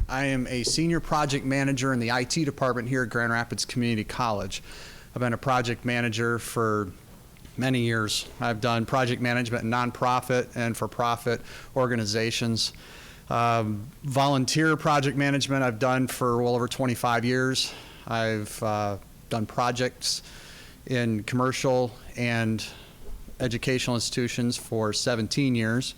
I am a senior project manager in the IT department here at Grand Rapids Community College. I've been a project manager for many years. I've done project management in nonprofit and for-profit organizations. Volunteer project management I've done for well over 25 years. I've done projects in commercial and educational institutions for 17 years.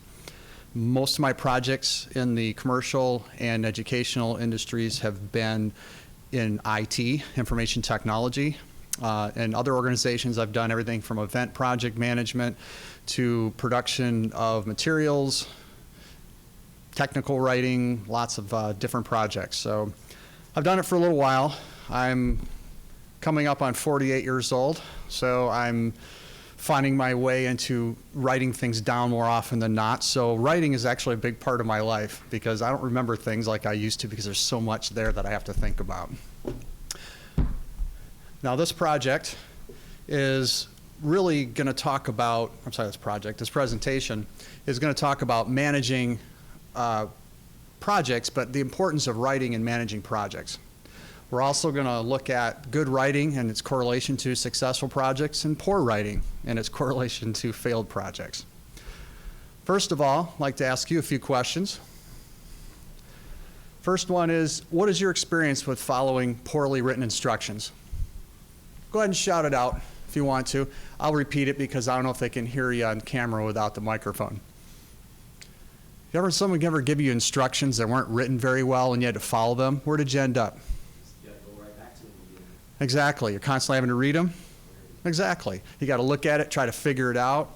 Most of my projects in the commercial and educational industries have been in IT, information technology. And other organizations, I've done everything from event project management to production of materials, technical writing, lots of different projects. So I've done it for a little while. I'm coming up on 48 years old, so I'm finding my way into writing things down more often than not. So writing is actually a big part of my life because I don't remember things like I used to because there's so much there that I have to think about. Now this project is really going to talk about, this presentation is going to talk about managing projects, but the importance of writing and managing projects. We're also going to look at good writing and its correlation to successful projects and poor writing and its correlation to failed projects. First of all, I'd like to ask you a few questions. First one is, what is your experience with following poorly written instructions? Go ahead and shout it out if you want to. I'll repeat it because I don't know if they can hear you on camera without the microphone. Someone ever give you instructions that weren't written very well and you had to follow them? Where did you end up? Exactly. You're constantly having to read them? Exactly. You got to look at it, try to figure it out.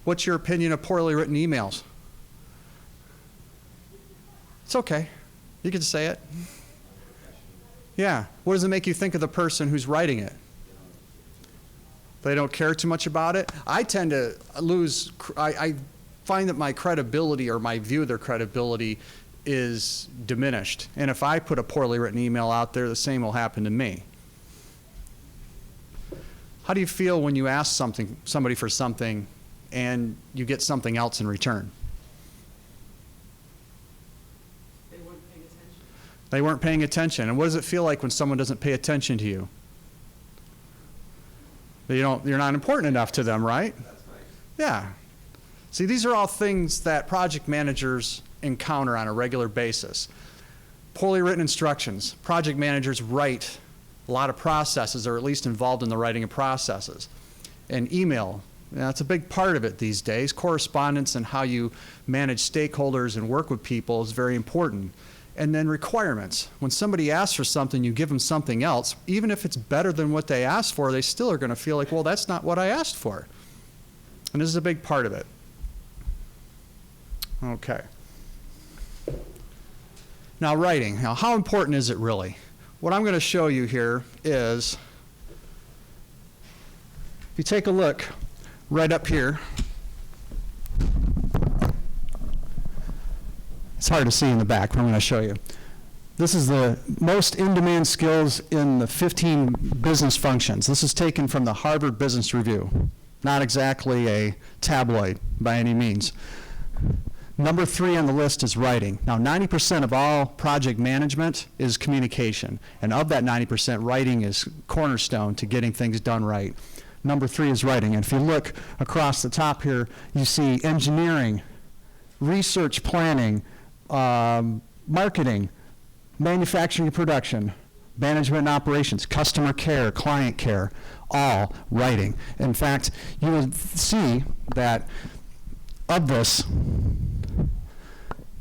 What's your opinion of poorly written emails? It's okay. You can say it. Yeah. What does it make you think of the person who's writing it? They don't care too much about it? I tend to lose, I find that my credibility or my view of their credibility is diminished. And if I put a poorly written email out there, the same will happen to me. How do you feel when you ask somebody for something and you get something else in return? They weren't paying attention. They weren't paying attention. And what does it feel like when someone doesn't pay attention to you? You're not important enough to them, right? That's right. Yeah. See, these are all things that project managers encounter on a regular basis. Poorly written instructions. Project managers write a lot of processes, or at least involved in the writing of processes. And email, that's a big part of it these days. Correspondence and how you manage stakeholders and work with people is very important. And then requirements. When somebody asks for something, you give them something else. Even if it's better than what they asked for, they still are going to feel like, well, that's not what I asked for. And this is a big part of it. Okay. Now writing, now how important is it really? What I'm going to show you here is, if you take a look right up here, it's hard to see in the back, but I'm going to show you. This is the most in-demand skills in the 15 business functions. This is taken from the Harvard Business Review, not exactly a tabloid by any means. Number 3 on the list is writing. Now 90% of all project management is communication, and of that 90%, writing is cornerstone to getting things done right. Number 3 is writing, and if you look across the top here, you see engineering, research planning, marketing, manufacturing and production, management and operations, customer care, client care, all writing. In fact, you will see that of this,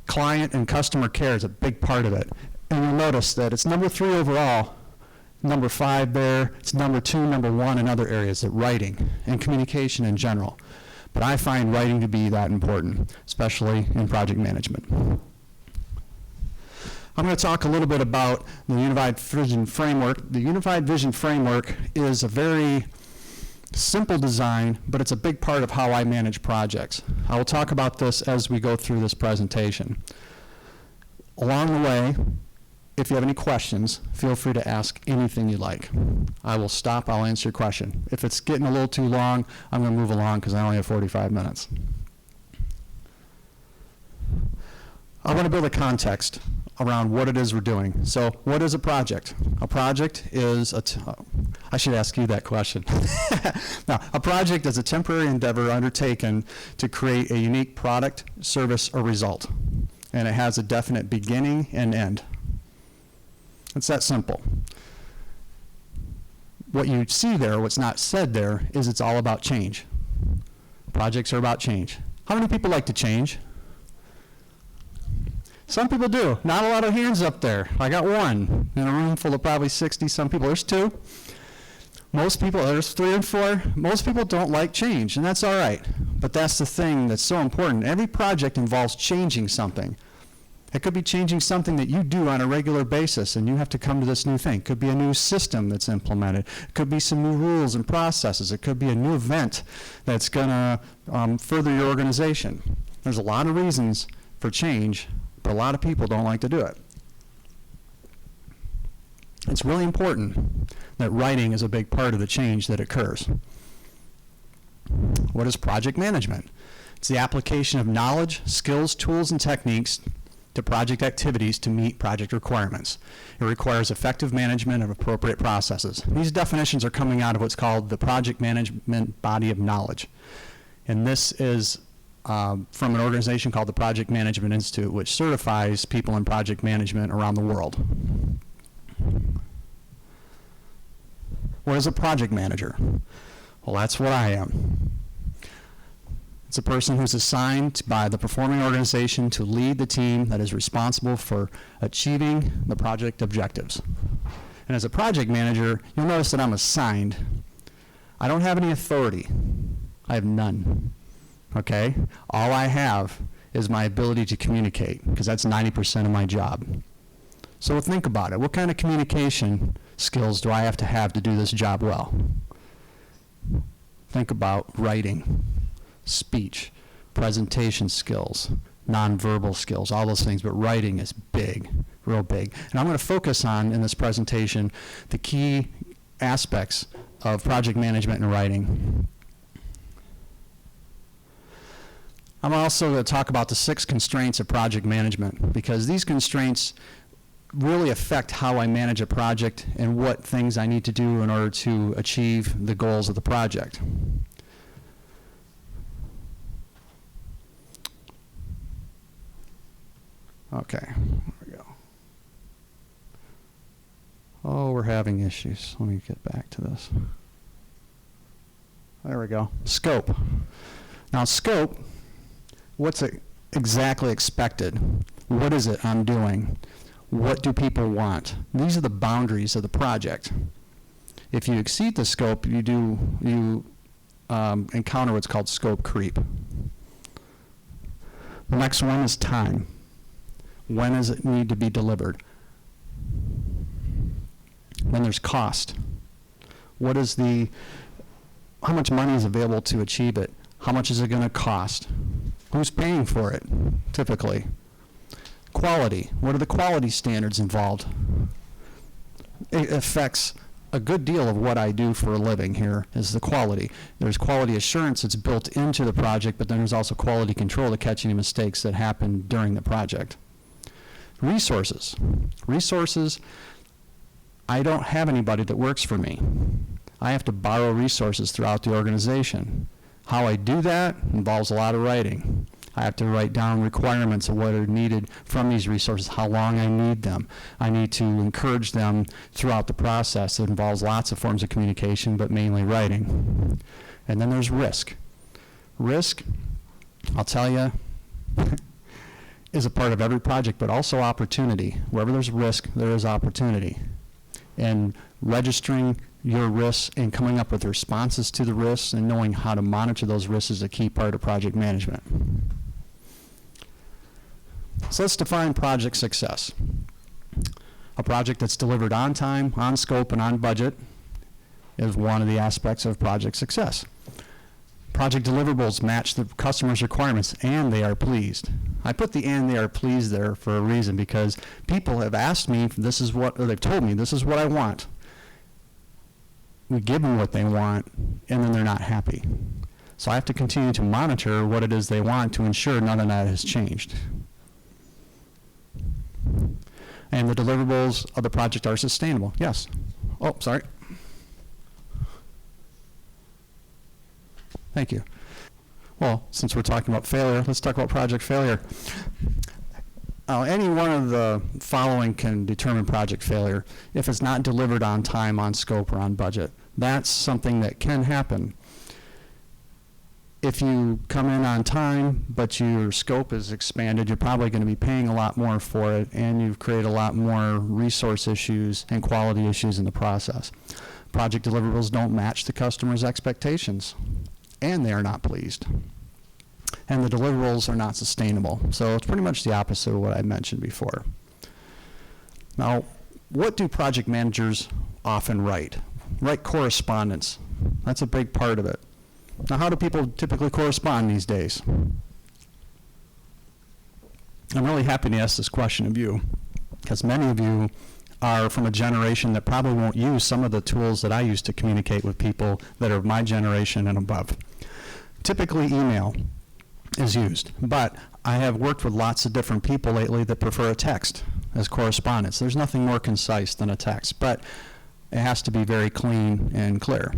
client and customer care is a big part of it. And you'll notice that it's number 3 overall, number 5 there, it's number 2, number 1 in other areas, that writing and communication in general. But I find writing to be that important, especially in project management. I'm going to talk a little bit about the Unified Vision Framework. The Unified Vision Framework is a very simple design, but it's a big part of how I manage projects. I will talk about this as we go through this presentation. Along the way, if you have any questions, feel free to ask anything you like. I will stop, I'll answer your question. If it's getting a little too long, I'm going to move along because I only have 45 minutes. I want to build a context around what it is we're doing. So what is a project? A project is I should ask you that question. Now, a project is a temporary endeavor undertaken to create a unique product, service, or result. And it has a definite beginning and end. It's that simple. What you see there, what's not said there, is it's all about change. Projects are about change. How many people like to change? Some people do. Not a lot of hands up there. I got one in a room full of probably 60 some people. There's two. Most people, there's 3 and 4. Most people don't like change, and that's all right. But that's the thing that's so important. Every project involves changing something. It could be changing something that you do on a regular basis, and you have to come to this new thing. It could be a new system that's implemented. It could be some new rules and processes. It could be a new event that's going to further your organization. There's a lot of reasons for change, but a lot of people don't like to do it. It's really important that writing is a big part of the change that occurs. What is project management? It's the application of knowledge, skills, tools, and techniques to project activities to meet project requirements. It requires effective management of appropriate processes. These definitions are coming out of what's called the project management body of knowledge. And this is from an organization called the Project Management Institute, which certifies people in project management around the world. What is a project manager? Well, that's what I am. It's a person who's assigned by the performing organization to lead the team that is responsible for achieving the project objectives. And as a project manager, you'll notice that I'm assigned. I don't have any authority. I have none. Okay? All I have is my ability to communicate, because that's 90% of my job. So think about it. What kind of communication skills do I have to do this job well? Think about writing, speech, presentation skills, nonverbal skills, all those things, but writing is big, real big. And I'm going to focus on, in this presentation, the key aspects of project management and writing. I'm also going to talk about the 6 constraints of project management, because these constraints really affect how I manage a project and what things I need to do in order to achieve the goals of the project. Okay, there we go. Oh, we're having issues. Let me get back to this. There we go. Scope. Now, scope, what's exactly expected? What is it I'm doing? What do people want? These are the boundaries of the project. If you exceed the scope, you encounter what's called scope creep. The next one is time. When does it need to be delivered? Then there's cost. How much money is available to achieve it? How much is it going to cost? Who's paying for it, typically? Quality. What are the quality standards involved? It affects a good deal of what I do for a living here is the quality. There's quality assurance that's built into the project, but then there's also quality control to catch any mistakes that happen during the project. Resources. Resources, I don't have anybody that works for me. I have to borrow resources throughout the organization. How I do that involves a lot of writing. I have to write down requirements of what are needed from these resources, how long I need them. I need to encourage them throughout the process. It involves lots of forms of communication, but mainly writing. And then there's risk. Risk, I'll tell you, is a part of every project, but also opportunity. Wherever there's risk, there is opportunity. And registering your risks and coming up with responses to the risks and knowing how to monitor those risks is a key part of project management. So let's define project success. A project that's delivered on time, on scope, and on budget is one of the aspects of project success. Project deliverables match the customer's requirements and they are pleased. I put the "and they are pleased" there for a reason, because people have asked me, or they've told me, this is what I want. We give them what they want, and then they're not happy. So I have to continue to monitor what it is they want to ensure none of that has changed. And the deliverables of the project are sustainable. Yes. Oh, sorry. Thank you. Well, since we're talking about failure, let's talk about project failure. Any one of the following can determine project failure. If it's not delivered on time, on scope, or on budget. That's something that can happen. If you come in on time, but your scope is expanded, you're probably going to be paying a lot more for it, and you've created a lot more resource issues and quality issues in the process. Project deliverables don't match the customer's expectations, and they are not pleased. And the deliverables are not sustainable. So it's pretty much the opposite of what I mentioned before. Now, what do project managers often write? Write correspondence. That's a big part of it. Now, how do people typically correspond these days? I'm really happy to ask this question of you, because many of you are from a generation that probably won't use some of the tools that I use to communicate with people that are of my generation and above. Typically, email is used, but I have worked with lots of different people lately that prefer a text as correspondence. There's nothing more concise than a text, but it has to be very clean and clear.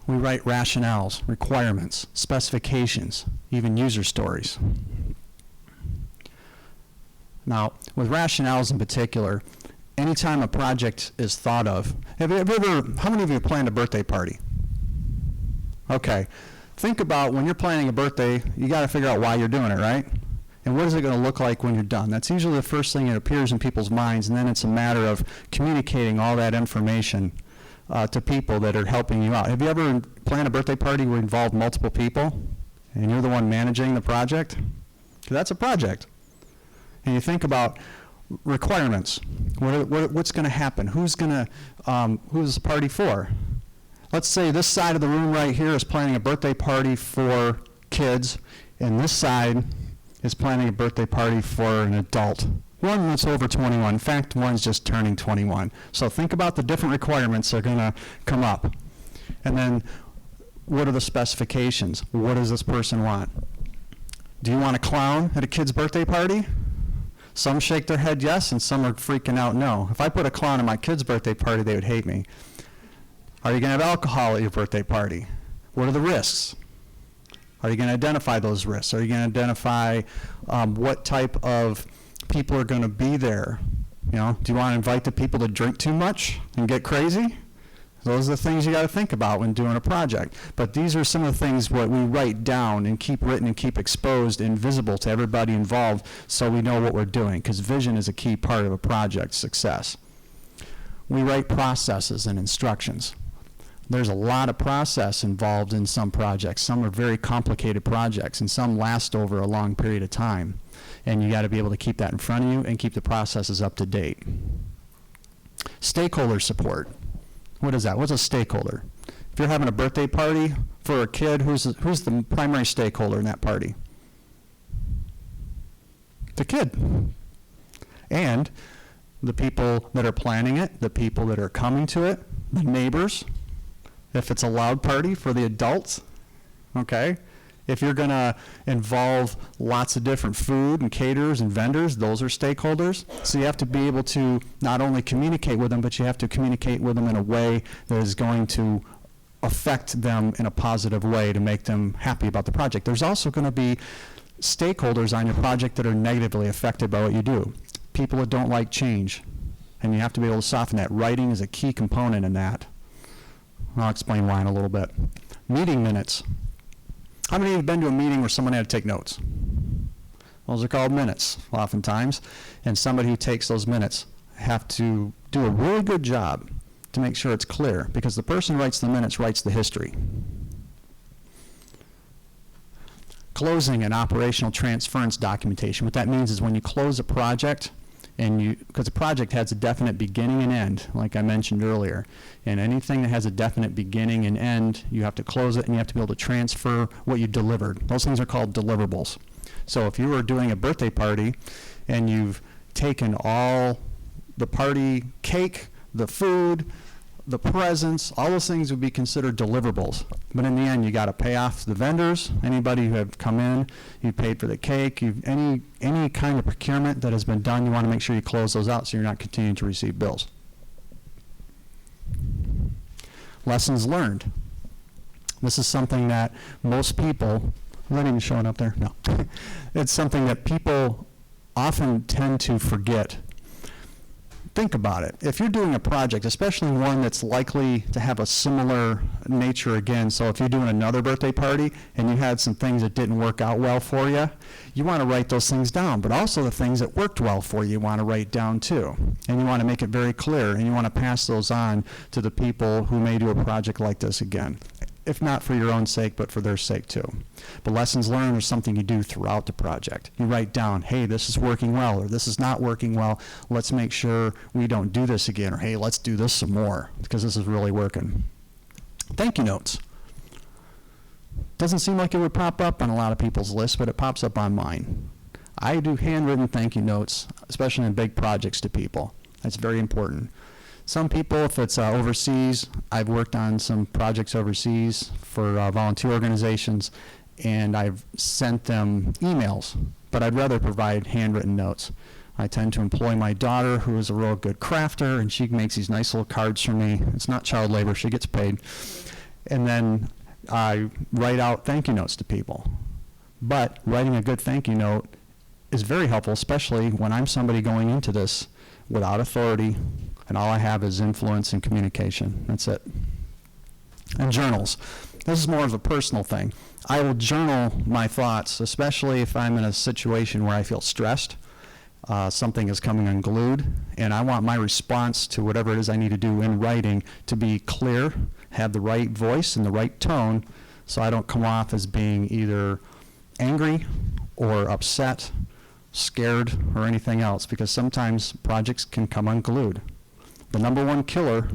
We write rationales, requirements, specifications, even user stories. Now, with rationales in particular, anytime a project is thought of, how many of you have planned a birthday party? Okay. Think about when you're planning a birthday, you got to figure out why you're doing it, right? And what is it going to look like when you're done? That's usually the first thing that appears in people's minds, and then it's a matter of communicating all that information to people that are helping you out. Have you ever planned a birthday party where you involved multiple people, and you're the one managing the project? 'Cause that's a project. And you think about requirements. What's going to happen? Who's the party for? Let's say this side of the room right here is planning a birthday party for kids, and this side is planning a birthday party for an adult. One that's over 21. In fact, one's just turning 21. So think about the different requirements that are going to come up. And then what are the specifications? What does this person want? Do you want a clown at a kid's birthday party? Some shake their head yes, and some are freaking out no. If I put a clown at my kid's birthday party, they would hate me. Are you going to have alcohol at your birthday party? What are the risks? Are you going to identify those risks? Are you going to identify what type of people are going to be there? You know, do you want to invite the people to drink too much and get crazy? Those are the things you got to think about when doing a project. But these are some of the things what we write down and keep written and keep exposed and visible to everybody involved so we know what we're doing, because vision is a key part of a project's success. We write processes and instructions. There's a lot of process involved in some projects. Some are very complicated projects, and some last over a long period of time. And you got to be able to keep that in front of you and keep the processes up to date. Stakeholder support. What is that? What's a stakeholder? If you're having a birthday party for a kid, who's the primary stakeholder in that party? The kid. And the people that are planning it, the people that are coming to it, the neighbors. If it's a loud party for the adults, okay? If you're going to involve lots of different food and caterers and vendors, those are stakeholders. So you have to be able to not only communicate with them, but you have to communicate with them in a way that is going to affect them in a positive way to make them happy about the project. There's also going to be stakeholders on your project that are negatively affected by what you do. People that don't like change, and you have to be able to soften that. Writing is a key component in that. I'll explain why in a little bit. Meeting minutes. How many of you have been to a meeting where someone had to take notes? Those are called minutes, oftentimes. And somebody who takes those minutes have to do a really good job to make sure it's clear, because the person who writes the minutes writes the history. Closing and operational transference documentation. What that means is when you close a project, because a project has a definite beginning and end, like I mentioned earlier, and anything that has a definite beginning and end, you have to close it and you have to be able to transfer what you delivered. Those things are called deliverables. So if you were doing a birthday party and you've taken all the party cake, the food, the presents, all those things would be considered deliverables. But in the end, you got to pay off the vendors, anybody who have come in, you paid for the cake, any kind of procurement that has been done, you want to make sure you close those out so you're not continuing to receive bills. Lessons learned. This is something that most people, is that even showing up there? No. It's something that people often tend to forget. Think about it. If you're doing a project, especially one that's likely to have a similar nature again, so if you're doing another birthday party and you had some things that didn't work out well for you, you want to write those things down, but also the things that worked well for you want to write down too. And you want to make it very clear, and you want to pass those on to the people who may do a project like this again, if not for your own sake, but for their sake too. But lessons learned are something you do throughout the project. You write down, hey, this is working well, or this is not working well. Let's make sure we don't do this again, or hey, let's do this some more, because this is really working. Thank you notes. Doesn't seem like it would pop up on a lot of people's lists, but it pops up on mine. I do handwritten thank you notes, especially in big projects to people. That's very important. Some people, if it's overseas, I've worked on some projects overseas for volunteer organizations, and I've sent them emails, but I'd rather provide handwritten notes. I tend to employ my daughter, who is a real good crafter, and she makes these nice little cards for me. It's not child labor, she gets paid. And then I write out thank you notes to people. But writing a good thank you note is very helpful, especially when I'm somebody going into this without authority, and all I have is influence and communication. That's it. And journals. This is more of a personal thing. I will journal my thoughts, especially if I'm in a situation where I feel stressed. Something is coming unglued, and I want my response to whatever it is I need to do in writing to be clear, have the right voice and the right tone, so I don't come off as being either angry or upset, scared, or anything else, because sometimes projects can come unglued. The number one killer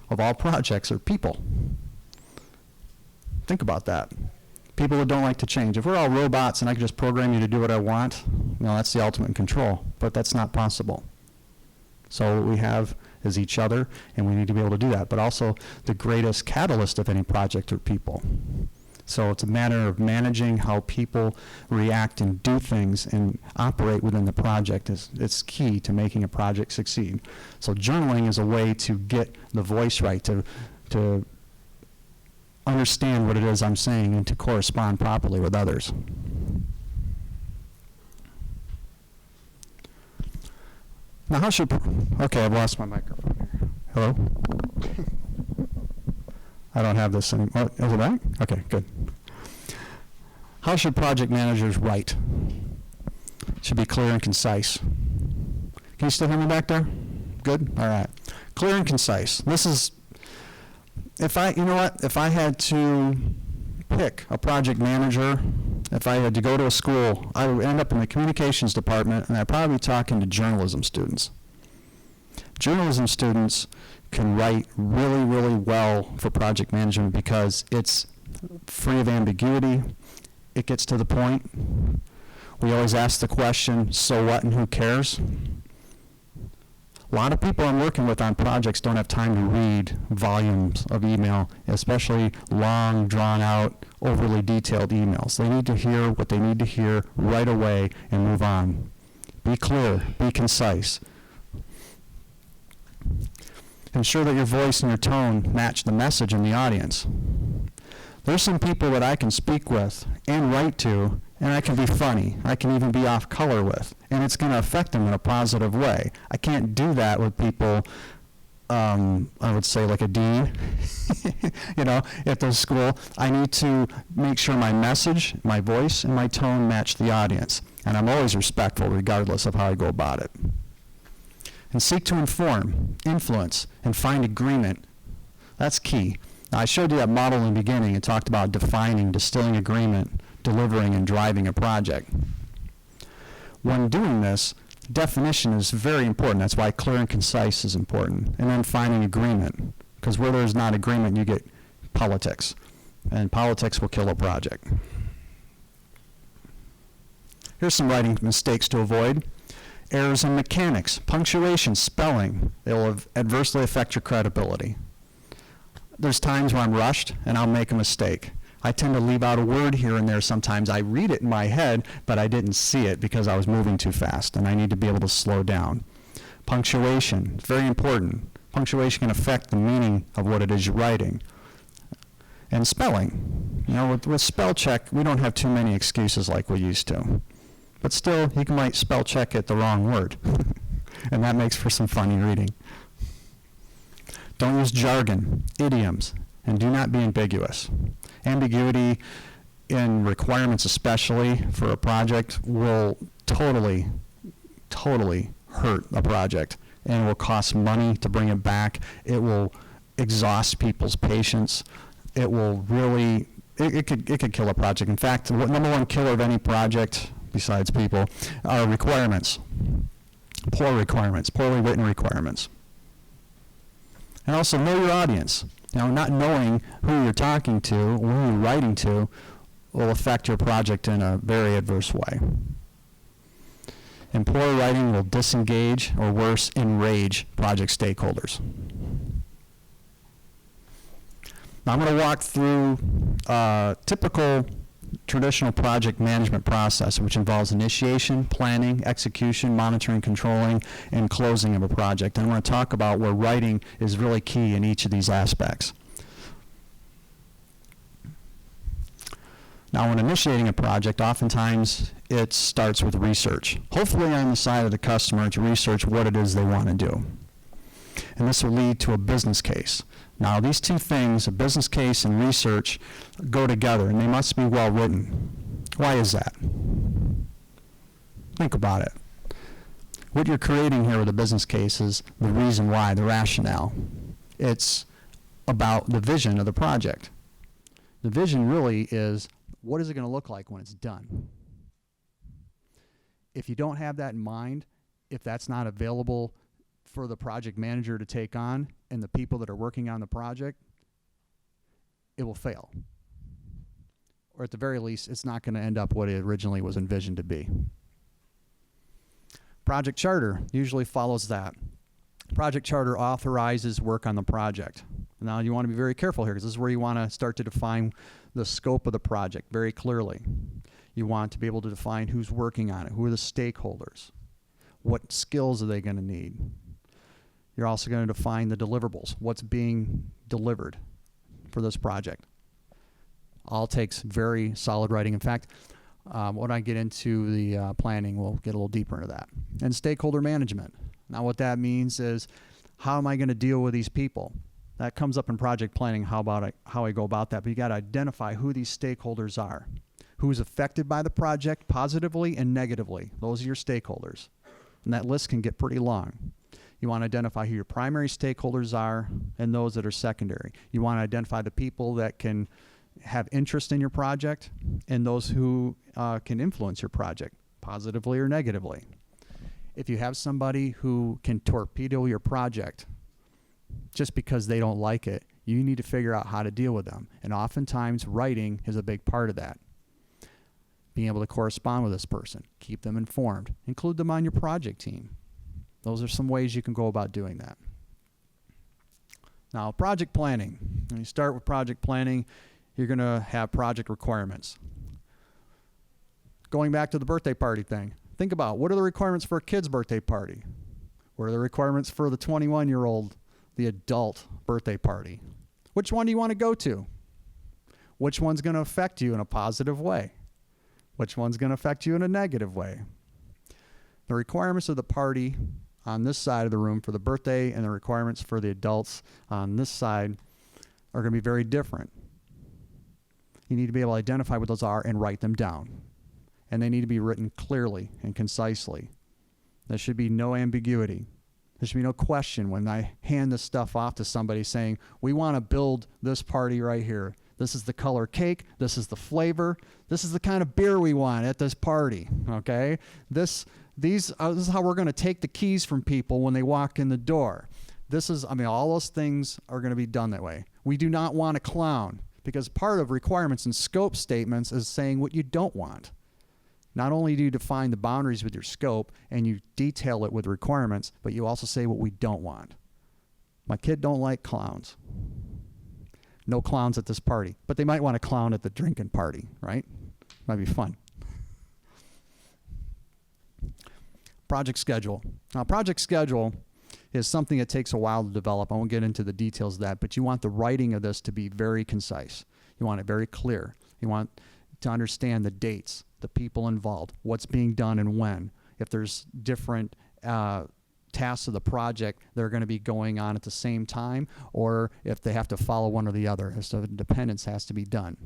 of all projects are people. Think about that. People that don't like to change. If we're all robots and I can just program you to do what I want, that's the ultimate control, but that's not possible. So what we have is each other, and we need to be able to do that. But also, the greatest catalyst of any project are people. So it's a matter of managing how people react and do things and operate within the project. It's key to making a project succeed. So journaling is a way to get the voice right, to understand what it is I'm saying and to correspond properly with others. Now how should, okay, I've lost my microphone here. Hello? I don't have this anymore. Oh, is it back? Okay, good. How should project managers write? Should be clear and concise. Can you still hear me back there? Good? All right. Clear and concise. This is, if I had to pick a project manager, if I had to go to a school, I would end up in the communications department, and I'd probably be talking to journalism students. Journalism students can write really, really well for project management because it's free of ambiguity. It gets to the point. We always ask the question, so what and who cares? A lot of people I'm working with on projects don't have time to read volumes of email, especially long, drawn-out, overly detailed emails. They need to hear what they need to hear right away and move on. Be clear, be concise. Ensure that your voice and your tone match the message in the audience. There's some people that I can speak with and write to, and I can be funny. I can even be off color with, and it's going to affect them in a positive way. I can't do that with people, I would say like a dean, at the school. I need to make sure my message, my voice, and my tone match the audience, and I'm always respectful regardless of how I go about it. And seek to inform, influence, and find agreement. That's key. Now, I showed you that model in the beginning and talked about defining, distilling agreement, delivering, and driving a project. When doing this, definition is very important. That's why clear and concise is important. And then finding agreement, because where there's not agreement, you get politics. And politics will kill a project. Here's some writing mistakes to avoid. Errors in mechanics, punctuation, spelling. They will adversely affect your credibility. there's times where I'm rushed and I'll make a mistake. I tend to leave out a word here and there sometimes. I read it in my head, but I didn't see it because I was moving too fast, and I need to be able to slow down. Punctuation, very important. Punctuation can affect the meaning of what it is you're writing. And spelling. You know, with spell check, we don't have too many excuses like we used to. But still, you might spell check it the wrong word. And that makes for some funny reading. Don't use jargon, idioms, and do not be ambiguous. Ambiguity in requirements, especially for a project, will totally hurt a project, and it will cost money to bring it back. It will exhaust people's patience. It will really, it could kill a project. In fact, the number one killer of any project, besides people, are requirements. Poor requirements, poorly written requirements. And also know your audience. You know, not knowing who you're talking to, or who you're writing to, will affect your project in a very adverse way. And poor writing will disengage, or worse, enrage project stakeholders. Now I'm going to walk through typical traditional project management process, which involves initiation, planning, execution, monitoring, controlling, and closing of a project. And I want to talk about where writing is really key in each of these aspects. Now, when initiating a project, oftentimes it starts with research. Hopefully on the side of the customer to research what it is they want to do. And this will lead to a business case. Now, these two things, a business case and research, go together, and they must be well written. Why is that? Think about it. What you're creating here with a business case is the reason why, the rationale. It's about the vision of the project. The vision really is, what is it going to look like when it's done? If you don't have that in mind, if that's not available for the project manager to take on and the people that are working on the project, it will fail. Or at the very least, it's not going to end up what it originally was envisioned to be. Project charter usually follows that. Project charter authorizes work on the project. Now you want to be very careful here, because this is where you want to start to define the scope of the project very clearly. You want to be able to define who's working on it, who are the stakeholders, what skills are they going to need. You're also going to define the deliverables, what's being delivered for this project. All takes very solid writing. In fact, when I get into the planning, we'll get a little deeper into that. And stakeholder management. Now what that means is, how am I going to deal with these people? That comes up in project planning, how I go about that. But you got to identify who these stakeholders are. Who's affected by the project positively and negatively. Those are your stakeholders. And that list can get pretty long. You want to identify who your primary stakeholders are and those that are secondary. You want to identify the people that can have interest in your project and those who can influence your project positively or negatively. If you have somebody who can torpedo your project just because they don't like it, you need to figure out how to deal with them. And oftentimes writing is a big part of that. Being able to correspond with this person, keep them informed, include them on your project team. Those are some ways you can go about doing that. Now, project planning. When you start with project planning, you're going to have project requirements. Going back to the birthday party thing, think about, what are the requirements for a kid's birthday party? What are the requirements for the 21-year-old, the adult birthday party? Which one do you want to go to? Which one's going to affect you in a positive way? Which one's going to affect you in a negative way? The requirements of the party on this side of the room for the birthday and the requirements for the adults on this side are going to be very different. You need to be able to identify what those are and write them down. And they need to be written clearly and concisely. There should be no ambiguity. There should be no question when I hand this stuff off to somebody saying, we want to build this party right here. This is the color cake. This is the flavor. This is the kind of beer we want at this party. Okay? This is how we're going to take the keys from people when they walk in the door. All those things are going to be done that way. We do not want a clown, because part of requirements and scope statements is saying what you don't want. Not only do you define the boundaries with your scope and you detail it with requirements, but you also say what we don't want. My kid don't like clowns. No clowns at this party. But they might want to clown at the drinking party, right? Might be fun. Project schedule. Now, project schedule is something that takes a while to develop. I won't get into the details of that, but you want the writing of this to be very concise. You want it very clear. You want to understand the dates, the people involved, what's being done and when. If there's different tasks of the project that are going to be going on at the same time, or if they have to follow one or the other. So dependence has to be done,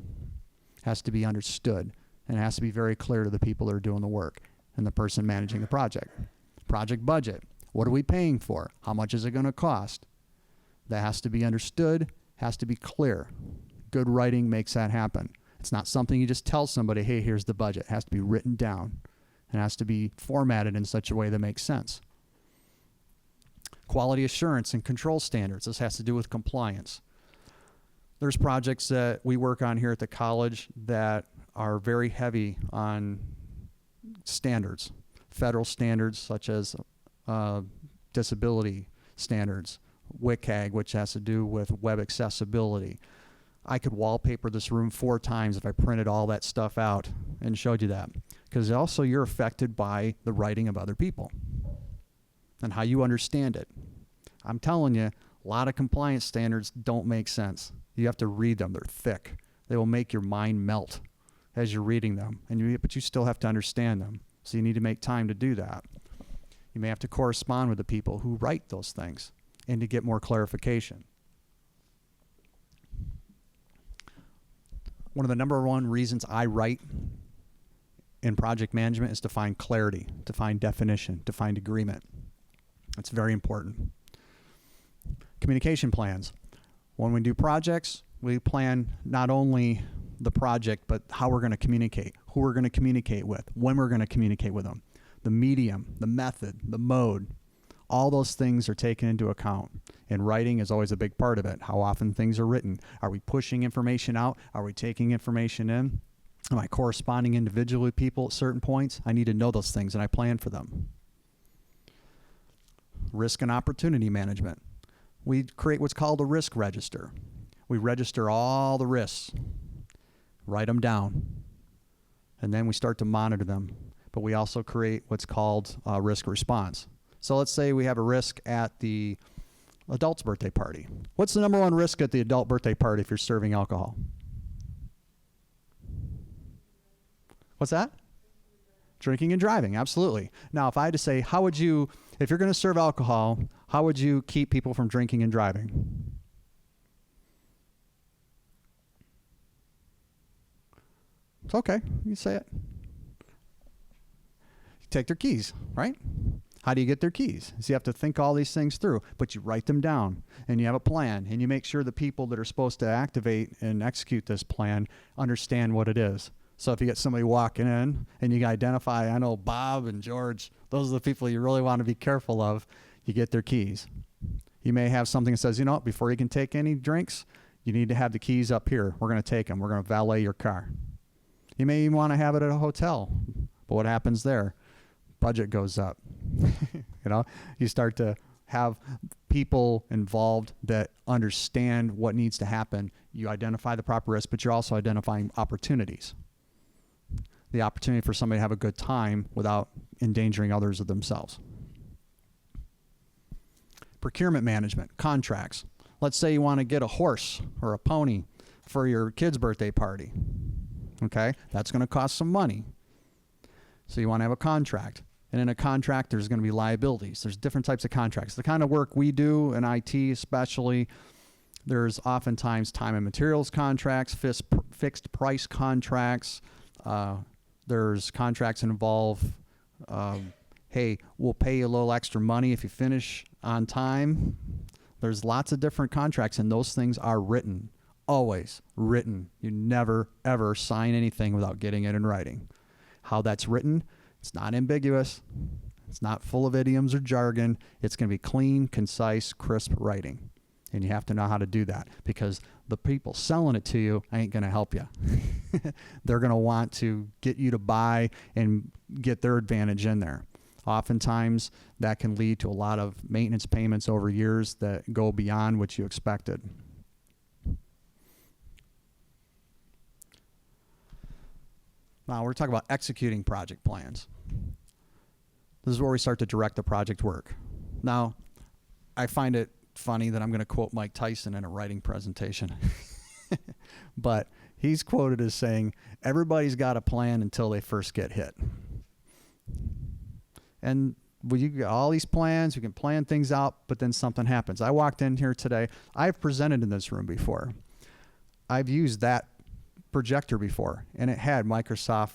has to be understood, and it has to be very clear to the people that are doing the work and the person managing the project. Project budget. What are we paying for? How much is it going to cost? That has to be understood, has to be clear. Good writing makes that happen. It's not something you just tell somebody, hey, here's the budget. It has to be written down. It has to be formatted in such a way that makes sense. Quality assurance and control standards. This has to do with compliance. There's projects that we work on here at the college that are very heavy on standards. Federal standards such as disability standards, WCAG, which has to do with web accessibility. I could wallpaper this room 4 times if I printed all that stuff out and showed you that. Because also you're affected by the writing of other people and how you understand it. I'm telling you, a lot of compliance standards don't make sense. You have to read them. They're thick. They will make your mind melt as you're reading them. But you still have to understand them. So you need to make time to do that. You may have to correspond with the people who write those things and to get more clarification. One of the number one reasons I write in project management is to find clarity, to find definition, to find agreement. It's very important. Communication plans. When we do projects, we plan not only the project, but how we're going to communicate, who we're going to communicate with, when we're going to communicate with them, the medium, the method, the mode. All those things are taken into account. And writing is always a big part of it. How often things are written. Are we pushing information out? Are we taking information in? Am I corresponding individually with people at certain points? I need to know those things and I plan for them. Risk and opportunity management. We create what's called a risk register. We register all the risks, write them down, and then we start to monitor them. But we also create what's called a risk response. So let's say we have a risk at the adult's birthday party. What's the number one risk at the adult birthday party if you're serving alcohol? What's that? Drinking and driving, absolutely. Now, if I had to say, how would you, if you're going to serve alcohol, how would you keep people from drinking and driving? It's okay. You can say it. You take their keys, right? How do you get their keys? So you have to think all these things through, but you write them down and you have a plan and you make sure the people that are supposed to activate and execute this plan understand what it is. So if you get somebody walking in and you identify, I know Bob and George, those are the people you really want to be careful of, you get their keys. You may have something that says, you know, before you can take any drinks, you need to have the keys up here. We're going to take them. We're going to valet your car. You may even want to have it at a hotel. But what happens there? Budget goes up. You know, you start to have people involved that understand what needs to happen. You identify the proper risk, but you're also identifying opportunities. The opportunity for somebody to have a good time without endangering others of themselves. Procurement management, contracts. Let's say you want to get a horse or a pony for your kid's birthday party. Okay, that's going to cost some money. So you want to have a contract. And in a contract, there's going to be liabilities. There's different types of contracts. The kind of work we do in IT especially, there's oftentimes time and materials contracts, fixed price contracts. There's contracts that involve, hey, we'll pay you a little extra money if you finish on time. There's lots of different contracts, and those things are written, always written. You never, ever sign anything without getting it in writing. How that's written, it's not ambiguous. It's not full of idioms or jargon. It's going to be clean, concise, crisp writing. And you have to know how to do that because the people selling it to you ain't going to help you. They're going to want to get you to buy and get their advantage in there. Oftentimes, that can lead to a lot of maintenance payments over years that go beyond what you expected. Now we're talking about executing project plans. This is where we start to direct the project work. Now, I find it funny that I'm going to quote Mike Tyson in a writing presentation. But he's quoted as saying, everybody's got a plan until they first get hit. And well, you got all these plans, you can plan things out, but then something happens. I walked in here today. I've presented in this room before. I've used that projector before, and it had Microsoft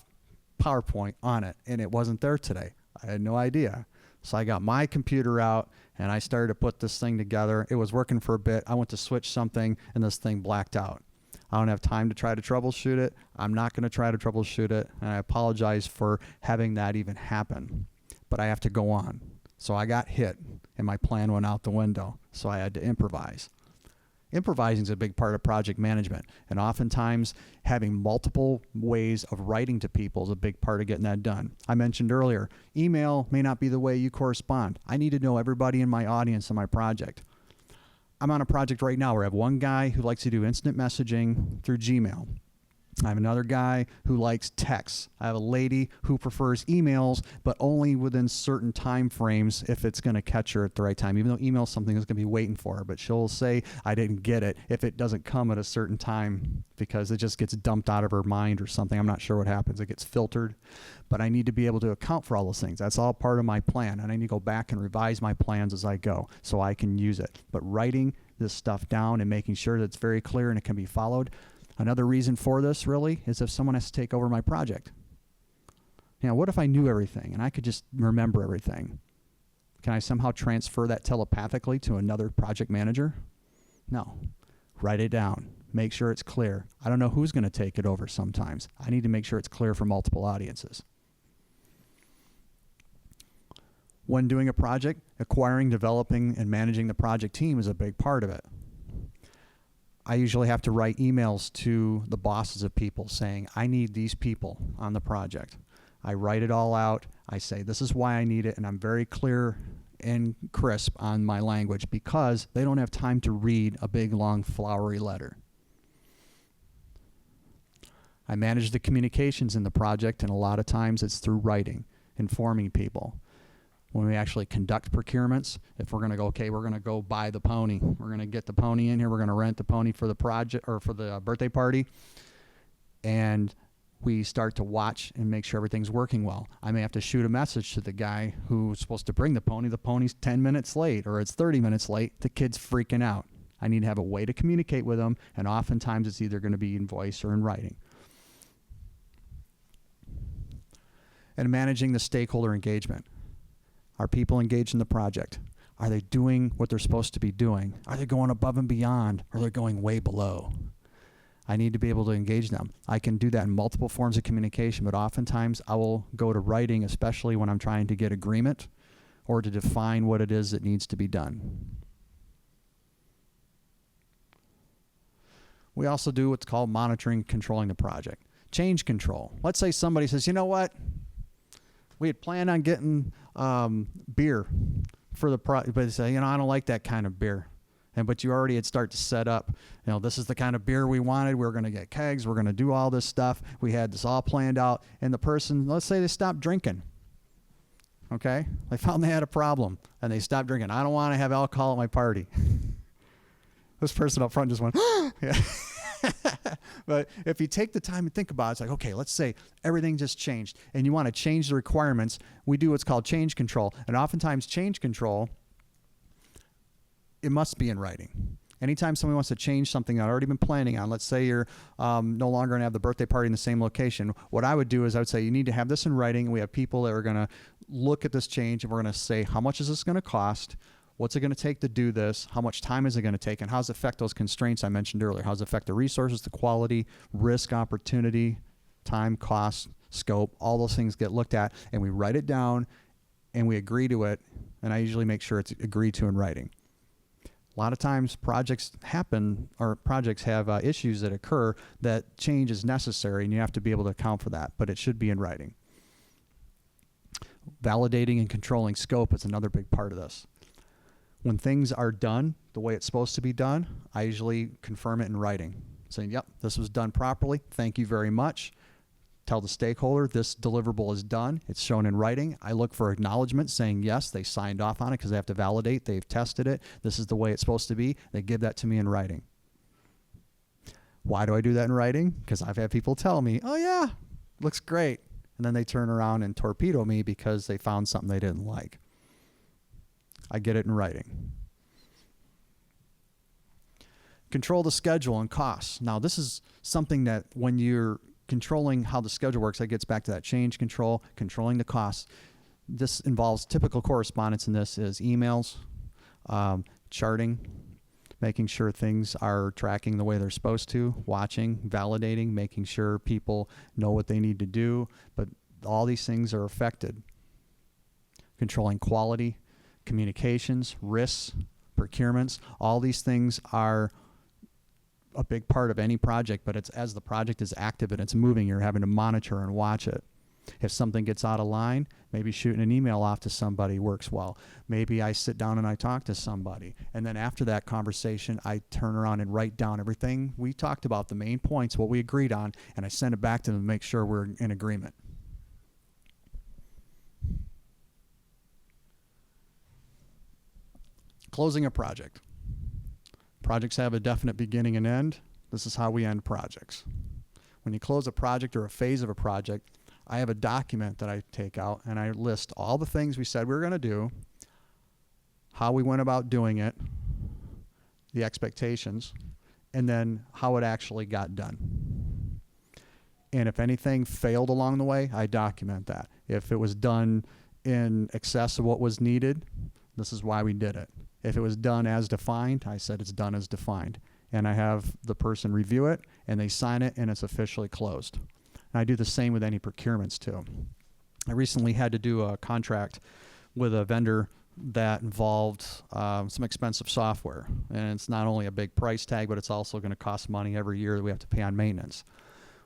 PowerPoint on it, and it wasn't there today. I had no idea. So I got my computer out, and I started to put this thing together. It was working for a bit. I went to switch something, and this thing blacked out. I don't have time to try to troubleshoot it. I'm not going to try to troubleshoot it, and I apologize for having that even happen. But I have to go on. So I got hit, and my plan went out the window, so I had to improvise. Improvising is a big part of project management, and oftentimes having multiple ways of writing to people is a big part of getting that done. I mentioned earlier, email may not be the way you correspond. I need to know everybody in my audience in my project. I'm on a project right now where I have one guy who likes to do instant messaging through Gmail. I have another guy who likes texts. I have a lady who prefers emails, but only within certain time frames if it's going to catch her at the right time. Even though email is something that's going to be waiting for her, but she'll say, I didn't get it if it doesn't come at a certain time because it just gets dumped out of her mind or something. I'm not sure what happens. It gets filtered, but I need to be able to account for all those things. That's all part of my plan, and I need to go back and revise my plans as I go so I can use it. But writing this stuff down and making sure that it's very clear and it can be followed. Another reason for this really is if someone has to take over my project. You know, what if I knew everything and I could just remember everything? Can I somehow transfer that telepathically to another project manager? No. Write it down. Make sure it's clear. I don't know who's going to take it over sometimes. I need to make sure it's clear for multiple audiences. When doing a project, acquiring, developing, and managing the project team is a big part of it. I usually have to write emails to the bosses of people saying, I need these people on the project. I write it all out. I say, this is why I need it, and I'm very clear and crisp on my language because they don't have time to read a big, long, flowery letter. I manage the communications in the project, and a lot of times it's through writing, informing people. When we actually conduct procurements, if we're going to go, okay, we're going to go buy the pony. We're going to get the pony in here. We're going to rent the pony for the project or for the birthday party. And we start to watch and make sure everything's working well. I may have to shoot a message to the guy who's supposed to bring the pony. The pony's 10 minutes late or it's 30 minutes late. The kid's freaking out. I need to have a way to communicate with them. And oftentimes it's either going to be in voice or in writing. And managing the stakeholder engagement. Are people engaged in the project? Are they doing what they're supposed to be doing? Are they going above and beyond, or are they going way below? I need to be able to engage them. I can do that in multiple forms of communication, but oftentimes I will go to writing, especially when I'm trying to get agreement or to define what it is that needs to be done. We also do what's called monitoring and controlling the project. Change control. Let's say somebody says, you know what? We had planned on getting beer for the project, but they say, you know, I don't like that kind of beer. But you already had started to set up, you know, this is the kind of beer we wanted. We're going to get kegs. We're going to do all this stuff. We had this all planned out. And the person, let's say they stopped drinking. Okay? They found they had a problem and they stopped drinking. I don't want to have alcohol at my party. This person up front just went, yeah. But if you take the time and think about it, it's like, okay, let's say everything just changed and you want to change the requirements. We do what's called change control. And oftentimes change control, it must be in writing. Anytime somebody wants to change something I've already been planning on, let's say you're no longer going to have the birthday party in the same location, what I would do is I would say you need to have this in writing. And we have people that are going to look at this change and we're going to say, how much is this going to cost? What's it going to take to do this? How much time is it going to take? And how does it affect those constraints I mentioned earlier? How does it affect the resources, the quality, risk, opportunity, time, cost, scope? All those things get looked at, and we write it down, and we agree to it, and I usually make sure it's agreed to in writing. A lot of times projects happen, or projects have issues that occur that change is necessary, and you have to be able to account for that, but it should be in writing. Validating and controlling scope is another big part of this. When things are done the way it's supposed to be done, I usually confirm it in writing, saying, yep, this was done properly. Thank you very much. tell the stakeholder this deliverable is done. It's shown in writing. I look for acknowledgement saying yes, they signed off on it because they have to validate, they've tested it, this is the way it's supposed to be. They give that to me in writing. Why do I do that in writing? Because I've had people tell me, oh yeah, looks great. And then they turn around and torpedo me because they found something they didn't like. I get it in writing. Control the schedule and costs. Now this is something that when you're controlling how the schedule works, that gets back to that change control, controlling the costs. This involves typical correspondence in this is emails, charting, making sure things are tracking the way they're supposed to, watching, validating, making sure people know what they need to do, but all these things are affected. Controlling quality, communications, risks, procurements, all these things are a big part of any project, but it's as the project is active and it's moving, you're having to monitor and watch it. If something gets out of line, maybe shooting an email off to somebody works well. Maybe I sit down and I talk to somebody. And then after that conversation, I turn around and write down everything we talked about, the main points, what we agreed on, and I send it back to them to make sure we're in agreement. Closing a project. Projects have a definite beginning and end. This is how we end projects. When you close a project or a phase of a project, I have a document that I take out and I list all the things we said we were going to do, how we went about doing it, the expectations, and then how it actually got done. And if anything failed along the way, I document that. If it was done in excess of what was needed, this is why we did it. If it was done as defined, I said it's done as defined. And I have the person review it, and they sign it, and it's officially closed. And I do the same with any procurements too. I recently had to do a contract with a vendor that involved some expensive software. And it's not only a big price tag, but it's also going to cost money every year that we have to pay on maintenance.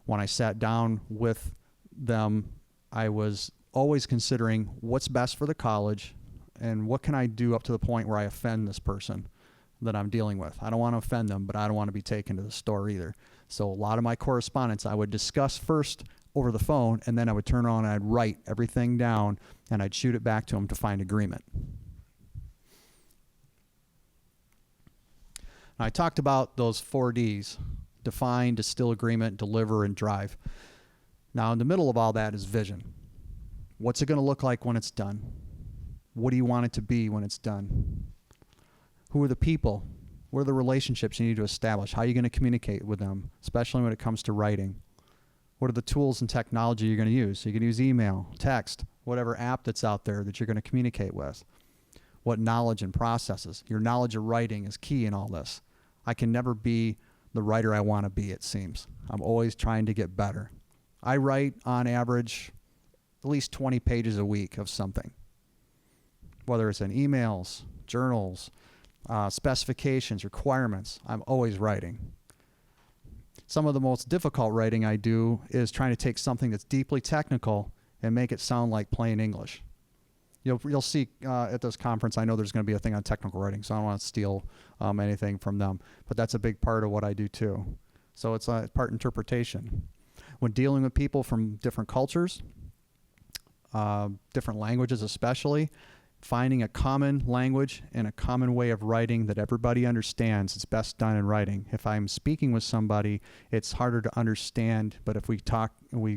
When I sat down with them, I was always considering what's best for the college and what can I do up to the point where I offend this person that I'm dealing with. I don't want to offend them, but I don't want to be taken to the store either. So a lot of my correspondence I would discuss first over the phone, and then I would turn on and I'd write everything down and I'd shoot it back to them to find agreement. Now, I talked about those 4 Ds: define, distill, agreement, deliver, and drive. Now in the middle of all that is vision. What's it going to look like when it's done? What do you want it to be when it's done? Who are the people? What are the relationships you need to establish? How are you going to communicate with them, especially when it comes to writing? What are the tools and technology you're going to use? So you can use email, text, whatever app that's out there that you're going to communicate with. What knowledge and processes? Your knowledge of writing is key in all this. I can never be the writer I want to be, it seems. I'm always trying to get better. I write on average at least 20 pages a week of something. Whether it's in emails, journals, specifications, requirements, I'm always writing. Some of the most difficult writing I do is trying to take something that's deeply technical and make it sound like plain English. You'll see at this conference, I know there's going to be a thing on technical writing, so I don't want to steal anything from them, but that's a big part of what I do too. So it's part interpretation. When dealing with people from different cultures, different languages especially, finding a common language and a common way of writing that everybody understands, it's best done in writing. If I'm speaking with somebody, it's harder to understand, but if we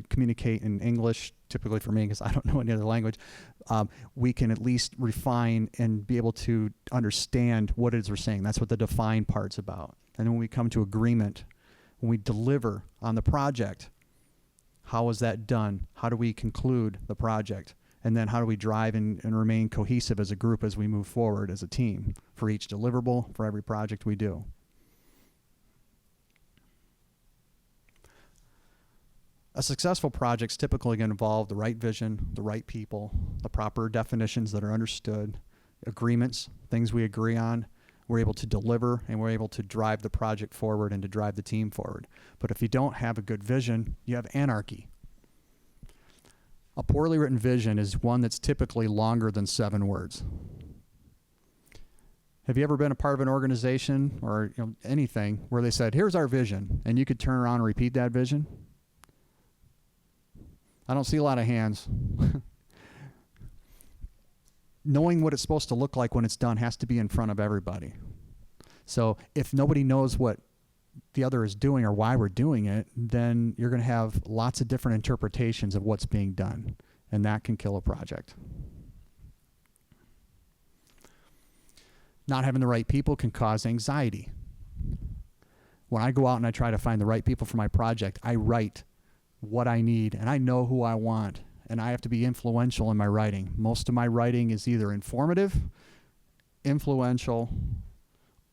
communicate in English, typically for me, because I don't know any other language, we can at least refine and be able to understand what it is we're saying. That's what the define part's about. And then when we come to agreement, when we deliver on the project, how is that done? How do we conclude the project? And then how do we drive and remain cohesive as a group as we move forward as a team for each deliverable, for every project we do? A successful project's typically going to involve the right vision, the right people, the proper definitions that are understood, agreements, things we agree on. We're able to deliver and we're able to drive the project forward and to drive the team forward. But if you don't have a good vision, you have anarchy. A poorly written vision is one that's typically longer than 7 words. Have you ever been a part of an organization or anything where they said, here's our vision, and you could turn around and repeat that vision? I don't see a lot of hands. Knowing what it's supposed to look like when it's done has to be in front of everybody. So if nobody knows what the other is doing or why we're doing it, then you're going to have lots of different interpretations of what's being done, and that can kill a project. Not having the right people can cause anxiety. When I go out and I try to find the right people for my project, I write what I need, and I know who I want, and I have to be influential in my writing. Most of my writing is either informative, influential,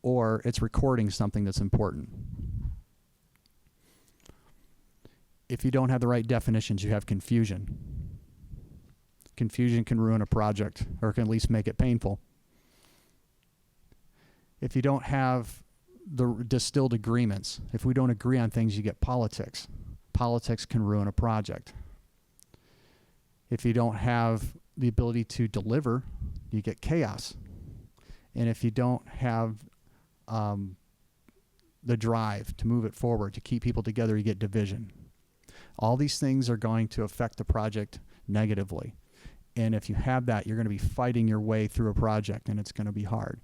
or it's recording something that's important. If you don't have the right definitions, you have confusion. Confusion can ruin a project, or can at least make it painful. If you don't have the distilled agreements, if we don't agree on things, you get politics. Politics can ruin a project. If you don't have the ability to deliver, you get chaos. And if you don't have the drive to move it forward, to keep people together, you get division. All these things are going to affect the project negatively. And if you have that, you're going to be fighting your way through a project, and it's going to be hard.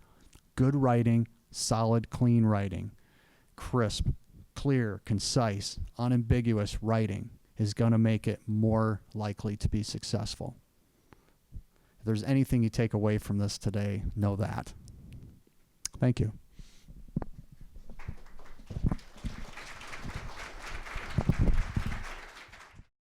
Good writing, solid, clean writing, crisp, clear, concise, unambiguous writing is going to make it more likely to be successful. If there's anything you take away from this today, know that. Thank you.